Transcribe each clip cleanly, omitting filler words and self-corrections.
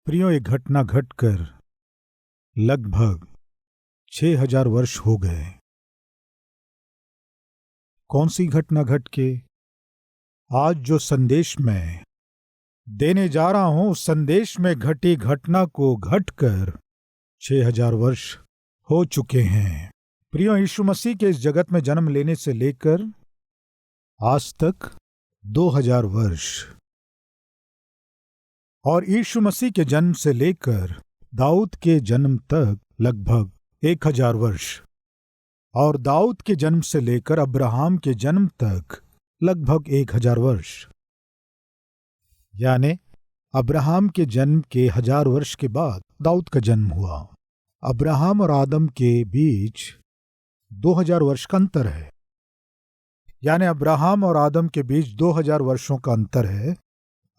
प्रियो, एक घटना घटकर लगभग 6000 वर्ष हो गए। कौन सी घटना घट के? आज जो संदेश मैं देने जा रहा हूं, उस संदेश में घटी घटना को घटकर 6000 वर्ष हो चुके हैं। प्रियो, यीशु मसीह के इस जगत में जन्म लेने से लेकर आज तक 2000 वर्ष, और यीशु मसीह के जन्म से लेकर दाऊद के जन्म तक लगभग 1000 वर्ष, और दाऊद के जन्म से लेकर अब्राहम के जन्म तक लगभग 1000 वर्ष। यानी अब्राहम के जन्म के 1000 वर्ष के बाद दाऊद का जन्म हुआ। अब्राहम और आदम के बीच 2000 वर्ष का अंतर है। यानी अब्राहम और आदम के बीच 2000 वर्षों का अंतर है।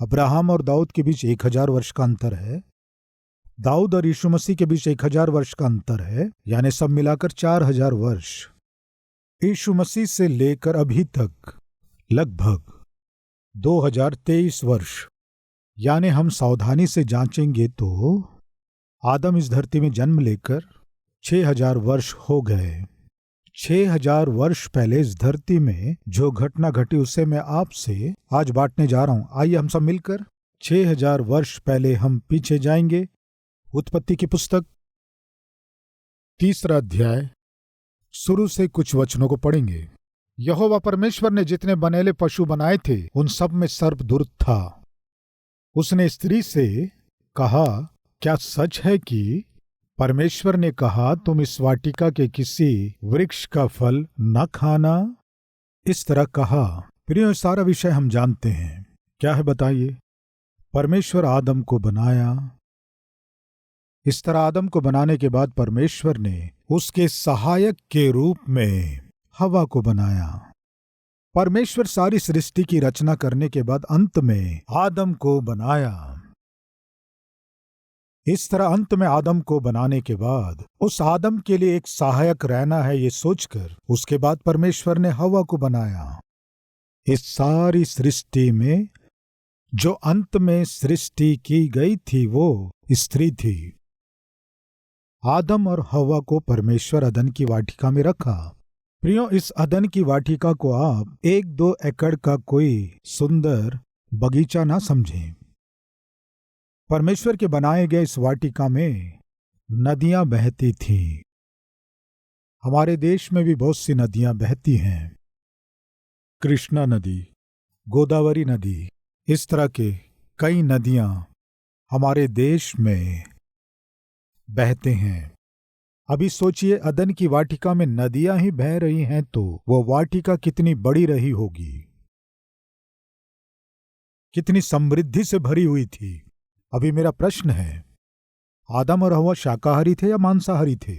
अब्राहम और दाऊद के बीच 1000 वर्ष का अंतर है। दाऊद और यीशु मसीह के बीच 1000 वर्ष का अंतर है। यानी सब मिलाकर 4000 वर्ष। यीशु मसीह से लेकर अभी तक लगभग 2023 वर्ष। यानी हम सावधानी से जांचेंगे तो आदम इस धरती में जन्म लेकर 6000 वर्ष हो गए। 6000 वर्ष पहले इस धरती में जो घटना घटी उसे मैं आपसे आज बांटने जा रहा हूं। आइए हम सब मिलकर 6000 वर्ष पहले हम पीछे जाएंगे। उत्पत्ति की पुस्तक 3 अध्याय शुरू से कुछ वचनों को पढ़ेंगे। यहोवा परमेश्वर ने जितने बनेले पशु बनाए थे उन सब में सर्प दुष्ट था। उसने स्त्री से कहा, क्या सच है कि परमेश्वर ने कहा तुम इस वाटिका के किसी वृक्ष का फल न खाना? इस तरह कहा। प्रियो, सारा विषय हम जानते हैं। क्या है बताइए? परमेश्वर आदम को बनाया। इस तरह आदम को बनाने के बाद परमेश्वर ने उसके सहायक के रूप में हवा को बनाया। परमेश्वर सारी सृष्टि की रचना करने के बाद अंत में आदम को बनाया। इस तरह अंत में आदम को बनाने के बाद उस आदम के लिए एक सहायक रहना है, ये सोचकर उसके बाद परमेश्वर ने हवा को बनाया। इस सारी सृष्टि में जो अंत में सृष्टि की गई थी वो स्त्री थी। आदम और हवा को परमेश्वर अदन की वाटिका में रखा। प्रियो, इस अदन की वाटिका को आप 1-2 एकड़ का कोई सुंदर बगीचा ना समझें। परमेश्वर के बनाए गए इस वाटिका में नदियां बहती थीं। हमारे देश में भी बहुत सी नदियां बहती हैं। कृष्णा नदी, गोदावरी नदी, इस तरह के कई नदियां हमारे देश में बहते हैं। अभी सोचिए, अदन की वाटिका में नदियां ही बह रही हैं तो वो वाटिका कितनी बड़ी रही होगी, कितनी समृद्धि से भरी हुई थी। अभी मेरा प्रश्न है, आदम और हवा शाकाहारी थे या मांसाहारी थे?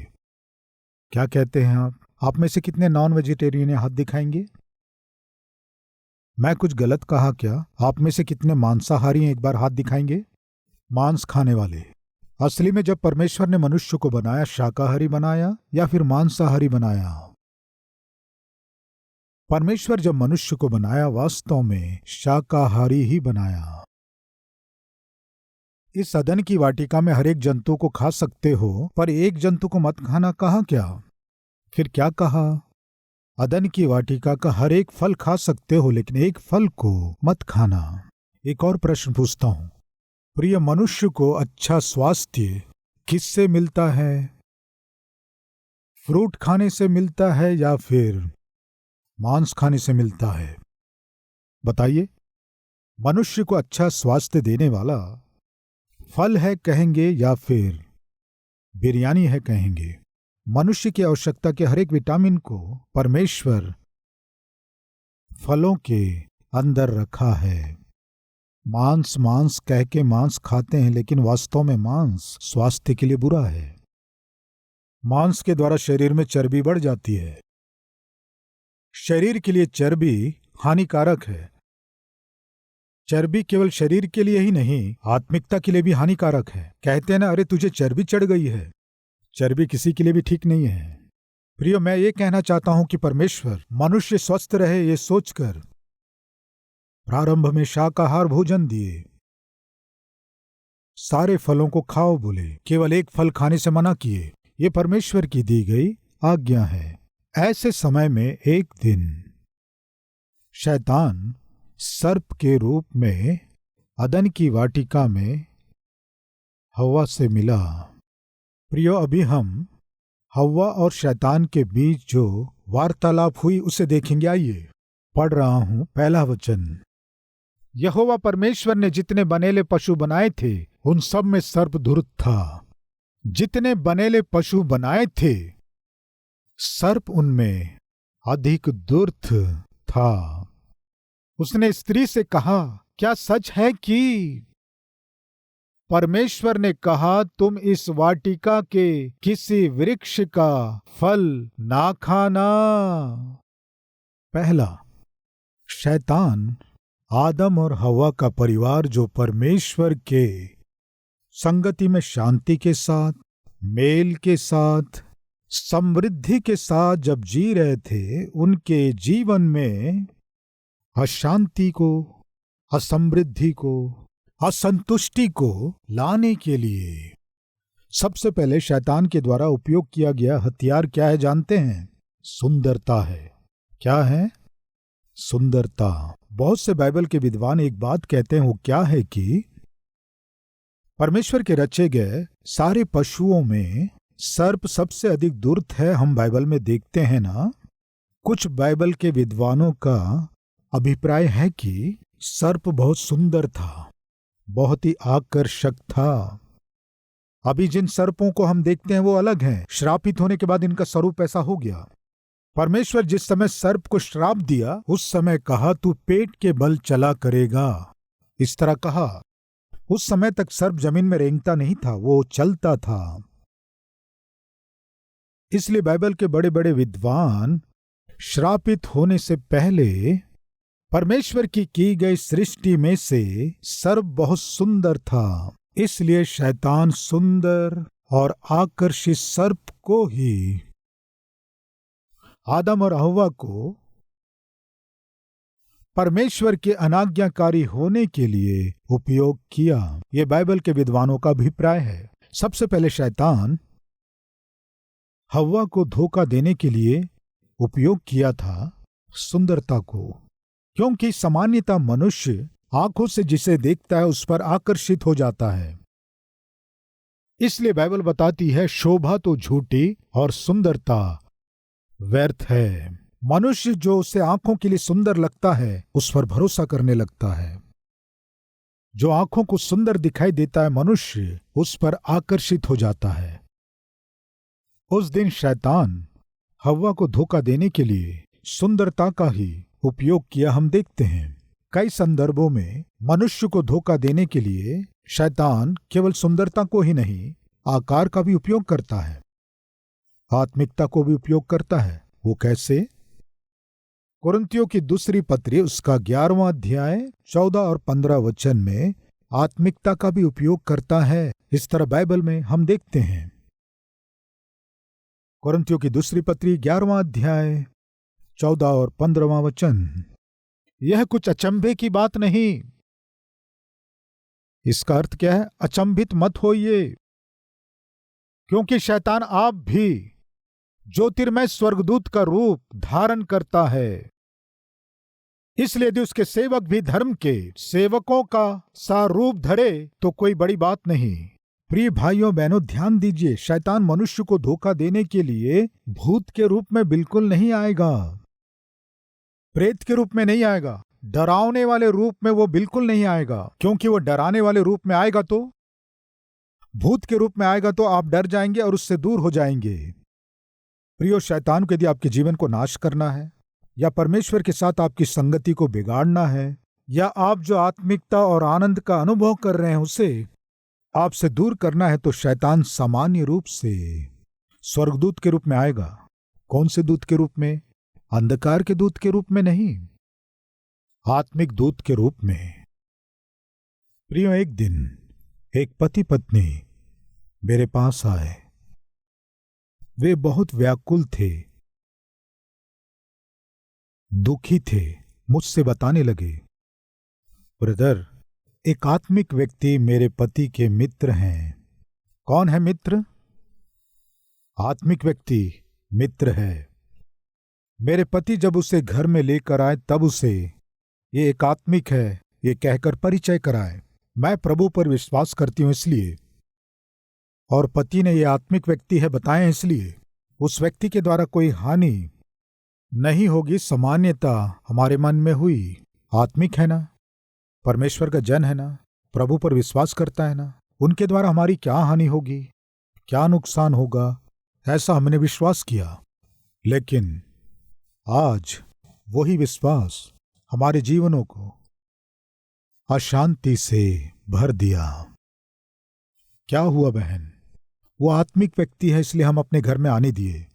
क्या कहते हैं आप? आप में से कितने नॉन वेजिटेरियन हैं? हाथ दिखाएंगे। मैं कुछ गलत कहा क्या? आप में से कितने मांसाहारी हैं? एक बार हाथ दिखाएंगे। मांस खाने वाले। असली में जब परमेश्वर ने मनुष्य को बनाया, शाकाहारी बनाया या फिर मांसाहारी बनाया? परमेश्वर जब मनुष्य को बनाया वास्तव में शाकाहारी ही बनाया। इस अदन की वाटिका में हर एक जंतु को खा सकते हो, पर एक जंतु को मत खाना कहा क्या? फिर क्या कहा? अदन की वाटिका का हर एक फल खा सकते हो, लेकिन एक फल को मत खाना। एक और प्रश्न पूछता हूं, प्रिय, मनुष्य को अच्छा स्वास्थ्य किससे मिलता है? फ्रूट खाने से मिलता है या फिर मांस खाने से मिलता है? बताइए। मनुष्य को अच्छा स्वास्थ्य देने वाला फल है कहेंगे या फिर बिरयानी है कहेंगे? मनुष्य की आवश्यकता के हर एक विटामिन को परमेश्वर फलों के अंदर रखा है। मांस मांस कह के मांस खाते हैं, लेकिन वास्तव में मांस स्वास्थ्य के लिए बुरा है। मांस के द्वारा शरीर में चर्बी बढ़ जाती है। शरीर के लिए चर्बी हानिकारक है। चर्बी केवल शरीर के लिए ही नहीं, आत्मिकता के लिए भी हानिकारक है। कहते हैं ना, अरे तुझे चर्बी चढ़ गई है। चर्बी किसी के लिए भी ठीक नहीं है। प्रियो, मैं ये कहना चाहता हूं कि परमेश्वर मनुष्य स्वस्थ रहे ये सोचकर प्रारंभ में शाकाहार भोजन दिए। सारे फलों को खाओ बोले, केवल एक फल खाने से मना किए। ये परमेश्वर की दी गई आज्ञा है। ऐसे समय में एक दिन शैतान सर्प के रूप में अदन की वाटिका में हव्वा से मिला। प्रियो, अभी हम हव्वा और शैतान के बीच जो वार्तालाप हुई उसे देखेंगे। आइए, पढ़ रहा हूं पहला वचन। यहोवा परमेश्वर ने जितने बनेले पशु बनाए थे उन सब में सर्प धूर्त था। जितने बनेले पशु बनाए थे सर्प उनमें अधिक धूर्त था। उसने स्त्री से कहा, क्या सच है कि परमेश्वर ने कहा तुम इस वाटिका के किसी वृक्ष का फल ना खाना? पहला, शैतान आदम और हव्वा का परिवार जो परमेश्वर के संगति में शांति के साथ, मेल के साथ, समृद्धि के साथ जब जी रहे थे, उनके जीवन में अशांति को, असमृद्धि को, असंतुष्टि को लाने के लिए सबसे पहले शैतान के द्वारा उपयोग किया गया हथियार क्या है जानते हैं? सुंदरता है। क्या है? सुंदरता। बहुत से बाइबल के विद्वान एक बात कहते हैं, वो क्या है कि परमेश्वर के रचे गए सारे पशुओं में सर्प सबसे अधिक धूर्त है। हम बाइबल में देखते हैं ना, कुछ बाइबल के विद्वानों का अभिप्राय है कि सर्प बहुत सुंदर था, बहुत ही आकर्षक था। अभी जिन सर्पों को हम देखते हैं वो अलग हैं। श्रापित होने के बाद इनका स्वरूप ऐसा हो गया। परमेश्वर जिस समय सर्प को श्राप दिया उस समय कहा, तू पेट के बल चला करेगा। इस तरह कहा। उस समय तक सर्प जमीन में रेंगता नहीं था, वो चलता था। इसलिए बाइबल के बड़े बड़े विद्वान श्रापित होने से पहले परमेश्वर की गई सृष्टि में से सर्प बहुत सुंदर था। इसलिए शैतान सुंदर और आकर्षित सर्प को ही आदम और हव्वा को परमेश्वर के अनाज्ञाकारी होने के लिए उपयोग किया। यह बाइबल के विद्वानों का अभिप्राय है। सबसे पहले शैतान हव्वा को धोखा देने के लिए उपयोग किया था सुंदरता को, क्योंकि सामान्यतः मनुष्य आंखों से जिसे देखता है उस पर आकर्षित हो जाता है। इसलिए बाइबल बताती है, शोभा तो झूठी और सुंदरता व्यर्थ है। मनुष्य जो उसे आंखों के लिए सुंदर लगता है उस पर भरोसा करने लगता है। जो आंखों को सुंदर दिखाई देता है मनुष्य उस पर आकर्षित हो जाता है। उस दिन शैतान हव्वा को धोखा देने के लिए सुंदरता का ही उपयोग किया हम देखते हैं। कई संदर्भों में मनुष्य को धोखा देने के लिए शैतान केवल सुंदरता को ही नहीं, आकार का भी उपयोग करता है, आत्मिकता को भी उपयोग करता है। वो कैसे? कुरिन्थियों की दूसरी पत्री उसका 11वां अध्याय 14 और 15 वचन में आत्मिकता का भी उपयोग करता है। इस तरह बाइबल में हम देखते हैं। कुरिन्थियों की दूसरी पत्री 11वां अध्याय 14 और 15वां वचन। यह कुछ अचंभे की बात नहीं। इसका अर्थ क्या है? अचंभित मत होइए, क्योंकि शैतान आप भी ज्योतिर्मय स्वर्गदूत का रूप धारण करता है। इसलिए यदि उसके सेवक भी धर्म के सेवकों का सा रूप धरे तो कोई बड़ी बात नहीं। प्रिय भाइयों बहनों, ध्यान दीजिए, शैतान मनुष्य को धोखा देने के लिए भूत के रूप में बिल्कुल नहीं आएगा, प्रेत के रूप में नहीं आएगा, डरावने वाले रूप में वो बिल्कुल नहीं आएगा। क्योंकि वो डराने वाले रूप में आएगा तो, भूत के रूप में आएगा तो आप डर जाएंगे और उससे दूर हो जाएंगे। प्रियो, शैतान को यदि आपके जीवन को नाश करना है, या परमेश्वर के साथ आपकी संगति को बिगाड़ना है, या आप जो आत्मिकता और आनंद का अनुभव कर रहे हैं उसे आपसे दूर करना है, तो शैतान सामान्य रूप से स्वर्गदूत के रूप में आएगा। कौन से दूत के रूप में? अंधकार के दूत के रूप में नहीं, आत्मिक दूत के रूप में। प्रियो, एक दिन एक पति पत्नी मेरे पास आए। वे बहुत व्याकुल थे, दुखी थे। मुझसे बताने लगे, ब्रदर, एकात्मिक व्यक्ति मेरे पति के मित्र हैं। कौन है मित्र? आत्मिक व्यक्ति मित्र है। मेरे पति जब उसे घर में लेकर आए तब उसे ये एकात्मिक है ये कहकर परिचय कराए, मैं प्रभु पर विश्वास करती हूं इसलिए, और पति ने ये आत्मिक व्यक्ति है बताए इसलिए उस व्यक्ति के द्वारा कोई हानि नहीं होगी। सामान्यता हमारे मन में हुई, आत्मिक है ना, परमेश्वर का जन है ना, प्रभु पर विश्वास करता है ना, उनके द्वारा हमारी क्या हानि होगी, क्या नुकसान होगा, ऐसा हमने विश्वास किया। लेकिन आज वही विश्वास हमारे जीवनों को अशांति से भर दिया। क्या हुआ बहन? वो आत्मिक व्यक्ति है इसलिए हम अपने घर में आने दिए।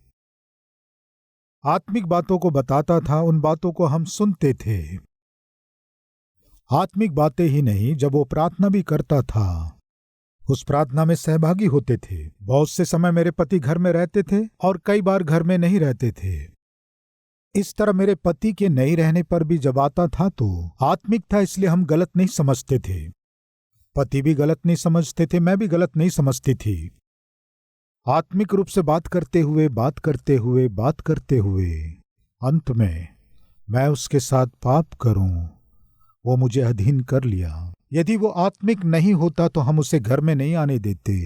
आत्मिक बातों को बताता था, उन बातों को हम सुनते थे। आत्मिक बातें ही नहीं, जब वो प्रार्थना भी करता था उस प्रार्थना में सहभागी होते थे। बहुत से समय मेरे पति घर में रहते थे और कई बार घर में नहीं रहते थे। इस तरह मेरे पति के नहीं रहने पर भी जब आता था तो आत्मिक था इसलिए हम गलत नहीं समझते थे। पति भी गलत नहीं समझते थे, मैं भी गलत नहीं समझती थी। आत्मिक रूप से बात करते हुए अंत में मैं उसके साथ पाप करूं, वो मुझे अधीन कर लिया। यदि वो आत्मिक नहीं होता तो हम उसे घर में नहीं आने देते।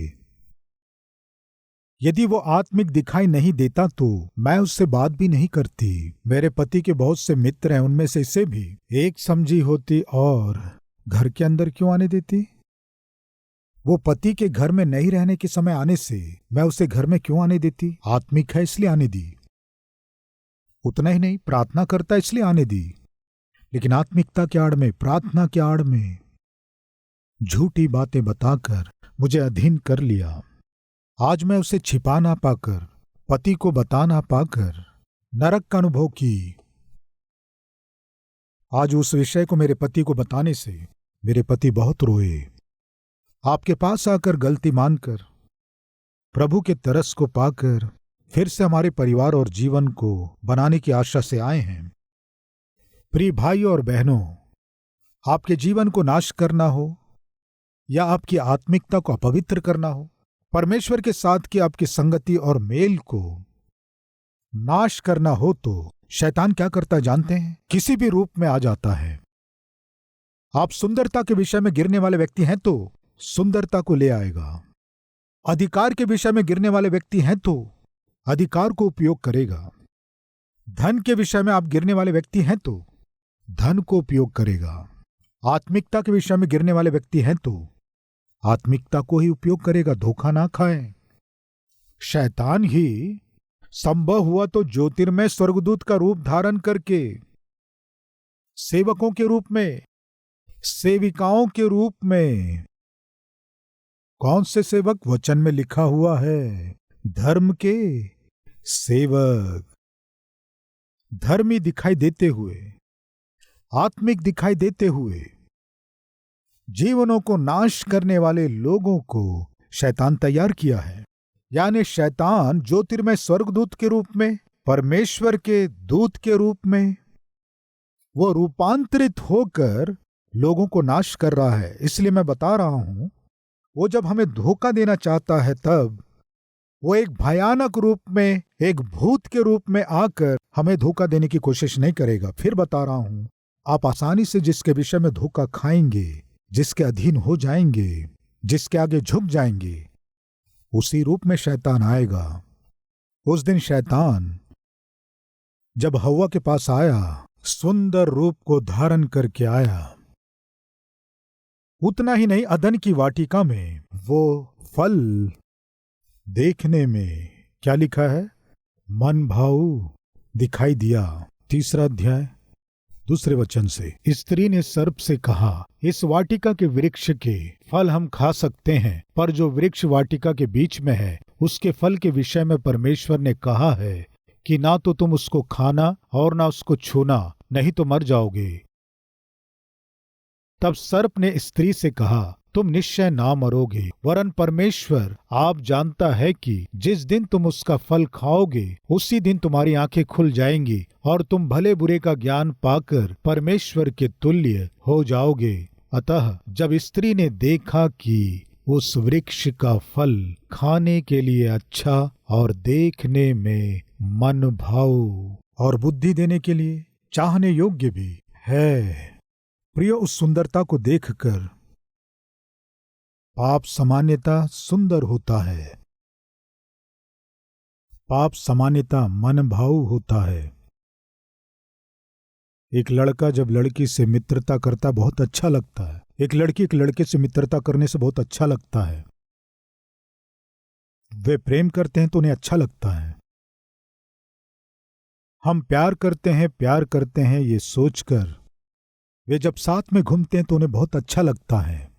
यदि वो आत्मिक दिखाई नहीं देता तो मैं उससे बात भी नहीं करती। मेरे पति के बहुत से मित्र हैं, उनमें से इसे भी एक समझी होती और घर के अंदर क्यों आने देती? वो पति के घर में नहीं रहने के समय आने से मैं उसे घर में क्यों आने देती? आत्मिक है इसलिए आने दी। उतना ही नहीं, प्रार्थना करता इसलिए आने दी। लेकिन आत्मिकता की आड़ में, प्रार्थना की आड़ में झूठी बातें बताकर मुझे अधीन कर लिया। आज मैं उसे छिपा ना पाकर, पति को बता ना पाकर नरक का अनुभव की। आज उस विषय को मेरे पति को बताने से मेरे पति बहुत रोए। आपके पास आकर गलती मानकर, प्रभु के तरस को पाकर फिर से हमारे परिवार और जीवन को बनाने की आशा से आए हैं। प्रिय भाई और बहनों, आपके जीवन को नाश करना हो या आपकी आत्मिकता को अपवित्र करना हो, परमेश्वर के साथ की आपकी संगति और मेल को नाश करना हो तो शैतान क्या करता जानते हैं? किसी भी रूप में आ जाता है। आप सुंदरता के विषय में गिरने वाले व्यक्ति हैं तो सुंदरता को ले आएगा। अधिकार के विषय में गिरने वाले व्यक्ति हैं तो अधिकार को उपयोग करेगा। धन के विषय में आप गिरने वाले व्यक्ति हैं तो धन को उपयोग करेगा। आत्मिकता के विषय में गिरने वाले व्यक्ति हैं तो आत्मिकता को ही उपयोग करेगा। धोखा ना खाएं। शैतान ही संभव हुआ तो ज्योतिर्मय स्वर्गदूत का रूप धारण करके सेवकों के रूप में, सेविकाओं के रूप में, कौन से सेवक? वचन में लिखा हुआ है धर्म के सेवक। धर्मी दिखाई देते हुए, आत्मिक दिखाई देते हुए जीवनों को नाश करने वाले लोगों को शैतान तैयार किया है। यानी शैतान ज्योतिर्मय स्वर्गदूत के रूप में, परमेश्वर के दूत के रूप में वो रूपांतरित होकर लोगों को नाश कर रहा है। इसलिए मैं बता रहा हूं, वो जब हमें धोखा देना चाहता है तब वो एक भयानक रूप में, एक भूत के रूप में आकर हमें धोखा देने की कोशिश नहीं करेगा। फिर बता रहा हूं, आप आसानी से जिसके विषय में धोखा खाएंगे, जिसके अधीन हो जाएंगे, जिसके आगे झुक जाएंगे, उसी रूप में शैतान आएगा। उस दिन शैतान जब हव्वा के पास आया, सुंदर रूप को धारण करके आया। उतना ही नहीं, अदन की वाटिका में वो फल देखने में क्या लिखा है? मन भाऊ दिखाई दिया। 3 अध्याय 2 वचन से, स्त्री ने सर्प से कहा, इस वाटिका के वृक्ष के फल हम खा सकते हैं, पर जो वृक्ष वाटिका के बीच में है उसके फल के विषय में परमेश्वर ने कहा है कि ना तो तुम उसको खाना और ना उसको छूना, नहीं तो मर जाओगे। तब सर्प ने स्त्री से कहा, तुम निश्चय ना मरोगे, वरन परमेश्वर आप जानता है कि जिस दिन तुम उसका फल खाओगे उसी दिन तुम्हारी आंखें खुल जाएंगी और तुम भले बुरे का ज्ञान पाकर परमेश्वर के तुल्य हो जाओगे। अतः जब स्त्री ने देखा कि उस वृक्ष का फल खाने के लिए अच्छा और देखने में मन भाऊ और बुद्धि देने के लिए चाहने योग्य भी है, प्रियो, उस सुंदरता को देखकर पाप सामान्यतः सुंदर होता है, पाप सामान्यतः मन भाऊ होता है। एक लड़का जब लड़की से मित्रता करता बहुत अच्छा लगता है, एक लड़की एक लड़के से मित्रता करने से बहुत अच्छा लगता है। वे प्रेम करते हैं तो उन्हें अच्छा लगता है। हम प्यार करते हैं ये सोचकर वे जब साथ में घूमते हैं तो उन्हें बहुत अच्छा लगता है।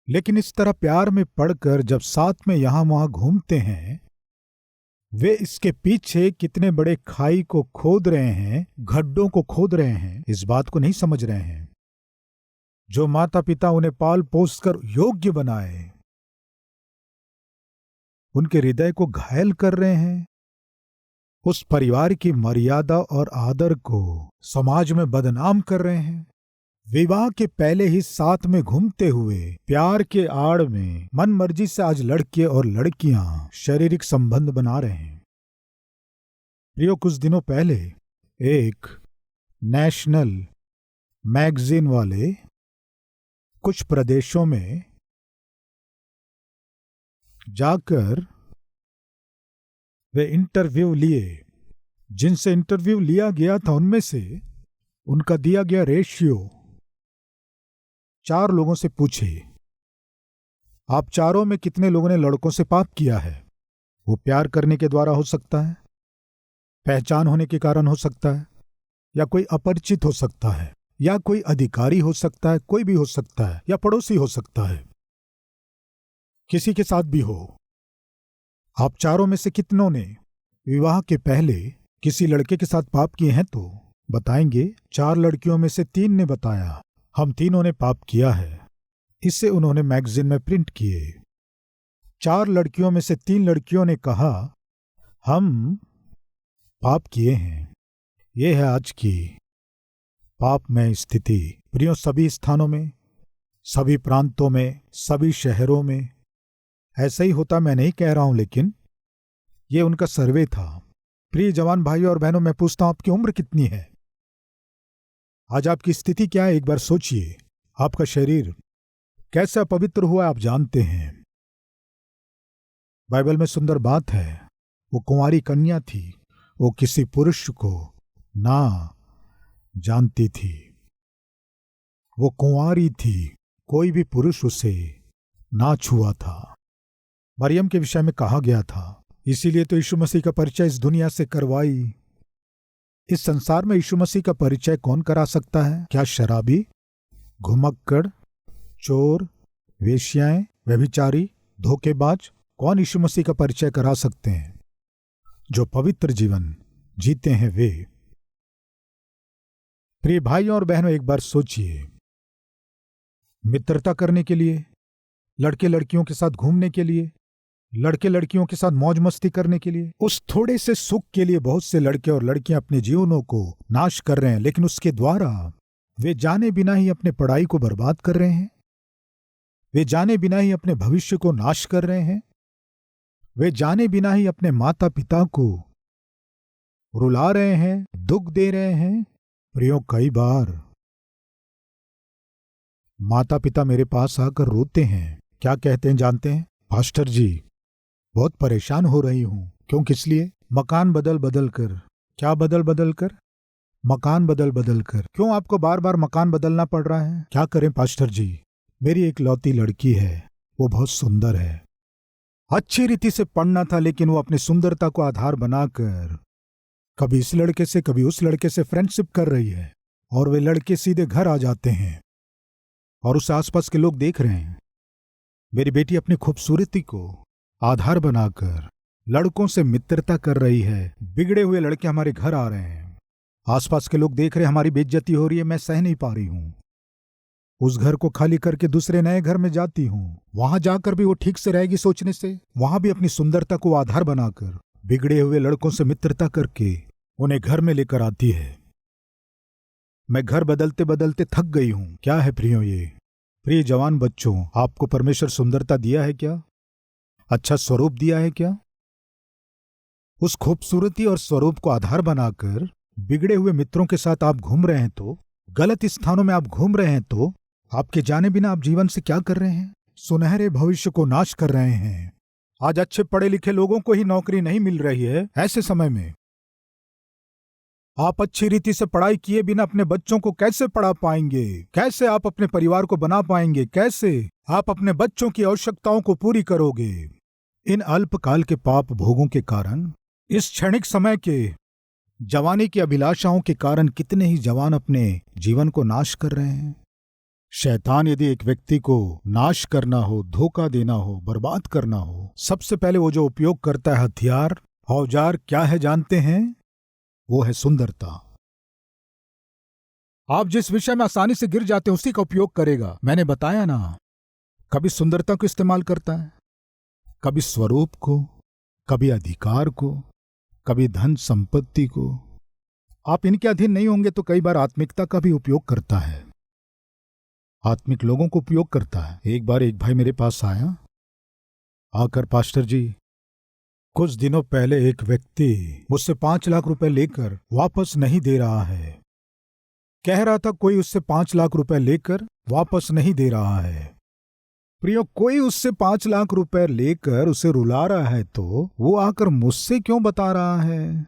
लेकिन इस तरह प्यार में पड़कर जब साथ में यहां वहां घूमते हैं, वे इसके पीछे कितने बड़े खाई को खोद रहे हैं, गड्ढों को खोद रहे हैं, इस बात को नहीं समझ रहे हैं। जो माता पिता उन्हें पाल पोस कर योग्य बनाए, उनके हृदय को घायल कर रहे हैं, उस परिवार की मर्यादा और आदर को समाज में बदनाम कर रहे हैं। विवाह के पहले ही साथ में घूमते हुए प्यार के आड़ में मन मर्जी से आज लड़के और लड़कियां शारीरिक संबंध बना रहे हैं। प्रियो, कुछ दिनों पहले एक नेशनल मैगजीन वाले कुछ प्रदेशों में जाकर वे इंटरव्यू लिए। जिनसे इंटरव्यू लिया गया था उनमें से उनका दिया गया रेशियो 4 लोगों से पूछे, आप चारों में कितने लोगों ने लड़कों से पाप किया है? वो प्यार करने के द्वारा हो सकता है, पहचान होने के कारण हो सकता है, या कोई अपरिचित हो सकता है, या कोई अधिकारी हो सकता है, कोई भी हो सकता है, या पड़ोसी हो सकता है, किसी के साथ भी हो। आप चारों में से कितनों ने विवाह के पहले किसी लड़के के साथ पाप किए हैं? तो बताएंगे 4 लड़कियों में से 3 ने बताया, हम तीनों ने पाप किया है। इसे उन्होंने मैगजीन में प्रिंट किए। 4 लड़कियों में से 3 लड़कियों ने कहा, हम पाप किए हैं। यह है आज की पापमय स्थिति। प्रियो, सभी स्थानों में, सभी प्रांतों में, सभी शहरों में ऐसा ही होता, मैं नहीं कह रहा हूं, लेकिन यह उनका सर्वे था। प्रिय जवान भाइयों और बहनों, मैं पूछता हूं, आपकी उम्र कितनी है? आज आपकी स्थिति क्या है? एक बार सोचिए। आपका शरीर कैसा पवित्र हुआ आप जानते हैं। बाइबल में सुंदर बात है, वो कुंवारी कन्या थी, वो किसी पुरुष को ना जानती थी, वो कुंवारी थी, कोई भी पुरुष उसे ना छुआ था। मरियम के विषय में कहा गया था, इसीलिए तो यीशु मसीह का परिचय इस दुनिया से करवाई। इस संसार में यीशु मसीह का परिचय कौन करा सकता है? क्या शराबी, घुमक्कड़, चोर, वेश्याएं, व्यभिचारी, धोखेबाज? कौन यीशु मसीह का परिचय करा सकते हैं? जो पवित्र जीवन जीते हैं वे। प्रिय भाइयों और बहनों, एक बार सोचिए, मित्रता करने के लिए, लड़के लड़कियों के साथ घूमने के लिए, लड़के लड़कियों के साथ मौज मस्ती करने के लिए, उस थोड़े से सुख के लिए बहुत से लड़के और लड़कियां अपने जीवनों को नाश कर रहे हैं। लेकिन उसके द्वारा वे जाने बिना ही अपने पढ़ाई को बर्बाद कर रहे हैं, वे जाने बिना ही अपने भविष्य को नाश कर रहे हैं, वे जाने बिना ही अपने माता पिता को रुला रहे हैं, दुख दे रहे हैं। प्रियो, कई बार माता पिता मेरे पास आकर रोते हैं, क्या कहते हैं जानते हैं? पास्टर जी, बहुत परेशान हो रही हूं। क्यों? किस लिए? मकान बदल बदल कर। क्या बदल बदल कर? मकान बदल बदल कर। क्यों आपको बार बार मकान बदलना पड़ रहा है? क्या करें पास्टर जी, मेरी एक लौती लड़की है, वो बहुत सुंदर है, अच्छी रीति से पढ़ना था, लेकिन वो अपनी सुंदरता को आधार बनाकर कभी इस लड़के से कभी उस लड़के से फ्रेंडशिप कर रही है, और वे लड़के सीधे घर आ जाते हैं और उस आसपास के लोग देख रहे हैं। मेरी बेटी अपनी खूबसूरती को आधार बनाकर लड़कों से मित्रता कर रही है, बिगड़े हुए लड़के हमारे घर आ रहे हैं, आसपास के लोग देख रहे हैं, हमारी बेइज्जती हो रही है, मैं सह नहीं पा रही हूं। उस घर को खाली करके दूसरे नए घर में जाती हूं, वहां जाकर भी वो ठीक से रहेगी सोचने से, वहां भी अपनी सुंदरता को आधार बनाकर बिगड़े हुए लड़कों से मित्रता करके उन्हें घर में लेकर आती है। मैं घर बदलते बदलते थक गई हूं। क्या है प्रियो ये? प्रिय जवान बच्चों, आपको परमेश्वर सुंदरता दिया है क्या? अच्छा स्वरूप दिया है क्या? उस खूबसूरती और स्वरूप को आधार बनाकर बिगड़े हुए मित्रों के साथ आप घूम रहे हैं तो, गलत स्थानों में आप घूम रहे हैं तो, आपके जाने बिना आप जीवन से क्या कर रहे हैं? सुनहरे भविष्य को नाश कर रहे हैं। आज अच्छे पढ़े लिखे लोगों को ही नौकरी नहीं मिल रही है। ऐसे समय में आप अच्छी रीति से पढ़ाई किए बिना अपने बच्चों को कैसे पढ़ा पाएंगे? कैसे आप अपने परिवार को बना पाएंगे? कैसे आप अपने बच्चों की आवश्यकताओं को पूरी करोगे? इन अल्पकाल के पाप भोगों के कारण, इस क्षणिक समय के जवानी की अभिलाषाओं के कारण कितने ही जवान अपने जीवन को नाश कर रहे हैं। शैतान यदि एक व्यक्ति को नाश करना हो, धोखा देना हो, बर्बाद करना हो, सबसे पहले वो जो उपयोग करता है हथियार, औजार क्या है जानते हैं? वो है सुंदरता। आप जिस विषय में आसानी से गिर जाते हैं उसी का उपयोग करेगा। मैंने बताया ना, कभी सुंदरता को इस्तेमाल करता है, कभी स्वरूप को, कभी अधिकार को, कभी धन संपत्ति को। आप इनके अधीन नहीं होंगे तो कई बार आत्मिकता का भी उपयोग करता है, आत्मिक लोगों को उपयोग करता है। एक बार एक भाई मेरे पास आया, आकर पास्टर जी, कुछ दिनों पहले एक व्यक्ति मुझसे 5 लाख रुपए लेकर वापस नहीं दे रहा है। कह रहा था कोई उससे 5 लाख रुपए लेकर वापस नहीं दे रहा है। प्रियो, कोई उससे 5 लाख रुपए लेकर उसे रुला रहा है तो वो आकर मुझसे क्यों बता रहा है?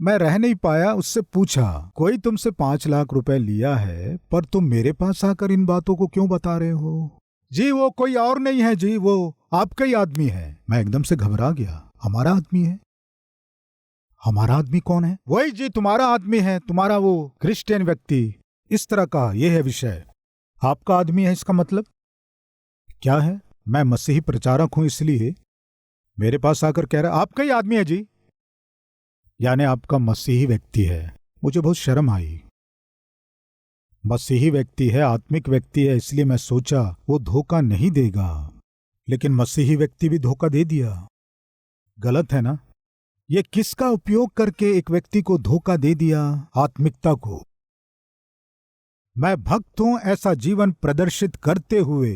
मैं रह नहीं पाया, उससे पूछा, कोई तुमसे 5 लाख रुपए लिया है पर तुम मेरे पास आकर इन बातों को क्यों बता रहे हो? जी वो कोई और नहीं है जी, वो आपका ही आदमी है। मैं एकदम से घबरा गया। हमारा आदमी है? हमारा आदमी कौन है? वही जी, तुम्हारा आदमी है, तुम्हारा वो क्रिश्चियन व्यक्ति। इस तरह का यह है विषय। आपका आदमी है इसका मतलब क्या है? मैं मसीही प्रचारक हूं इसलिए मेरे पास आकर कह रहा आपका ही आदमी है जी, यानी आपका मसीही व्यक्ति है। मुझे बहुत शर्म आई। मसीही व्यक्ति है, आत्मिक व्यक्ति है, इसलिए मैं सोचा वो धोखा नहीं देगा, लेकिन मसीही व्यक्ति भी धोखा दे दिया। गलत है ना? ये किसका उपयोग करके एक व्यक्ति को धोखा दे दिया? आत्मिकता को। मैं भक्त हूं ऐसा जीवन प्रदर्शित करते हुए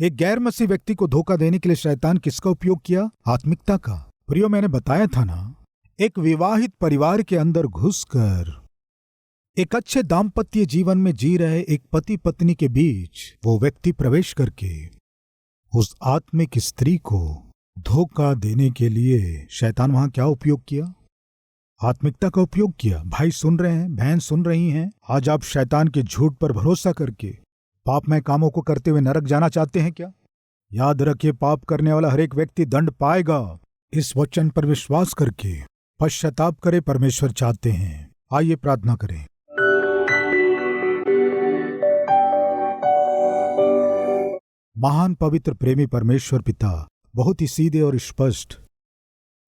एक गैर मसीह व्यक्ति को धोखा देने के लिए शैतान किसका उपयोग किया? आत्मिकता का। प्रियो, मैंने बताया था ना, एक विवाहित परिवार के अंदर घुसकर एक अच्छे दाम्पत्य जीवन में जी रहे एक पति पत्नी के बीच वो व्यक्ति प्रवेश करके उस आत्मिक स्त्री को धोखा देने के लिए शैतान वहां क्या उपयोग किया? आत्मिकता का उपयोग किया। भाई सुन रहे हैं, बहन सुन रही हैं, आज आप शैतान के झूठ पर भरोसा करके पापमय कामों को करते हुए नरक जाना चाहते हैं क्या? याद रखिए, पाप करने वाला हर एक व्यक्ति दंड पाएगा। इस वचन पर विश्वास करके पश्चाताप करे, परमेश्वर चाहते हैं। आइए प्रार्थना करें। महान पवित्र प्रेमी परमेश्वर पिता, बहुत ही सीधे और स्पष्ट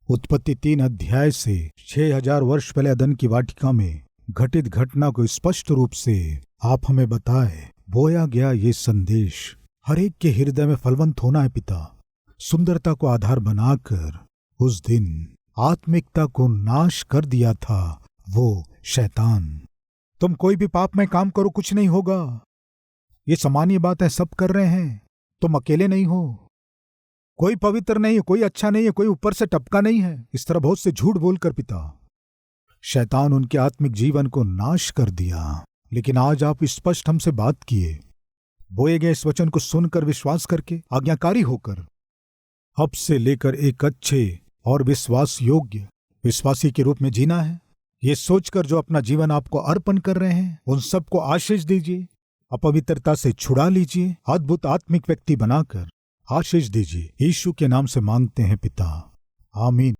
उत्पत्ति 3 अध्याय से 6000 वर्ष पहले अदन की वाटिका में घटित घटना को स्पष्ट रूप से आप हमें बताए। बोया गया ये संदेश हर एक के हृदय में फलवंत होना है पिता। सुंदरता को आधार बनाकर उस दिन आत्मिकता को नाश कर दिया था वो शैतान। तुम कोई भी पाप में काम करो, कुछ नहीं होगा, ये सामान्य बात है, सब कर रहे हैं, तुम अकेले नहीं हो। कोई पवित्र नहीं है, कोई अच्छा नहीं है, कोई ऊपर से टपका नहीं है। इस तरह बहुत से झूठ बोलकर पिता शैतान उनके आत्मिक जीवन को नाश कर दिया। लेकिन आज आप स्पष्ट हमसे बात किए, बोए गए इस वचन को सुनकर विश्वास करके आज्ञाकारी होकर अब से लेकर एक अच्छे और विश्वास योग्य विश्वासी के रूप में जीना है। ये सोचकर जो अपना जीवन आपको अर्पण कर रहे हैं उन सबको आशीष दीजिए, अपवित्रता से छुड़ा लीजिए, अद्भुत आत्मिक व्यक्ति बनाकर आशीष दीजिए। यीशु के नाम से मांगते हैं पिता, आमीन।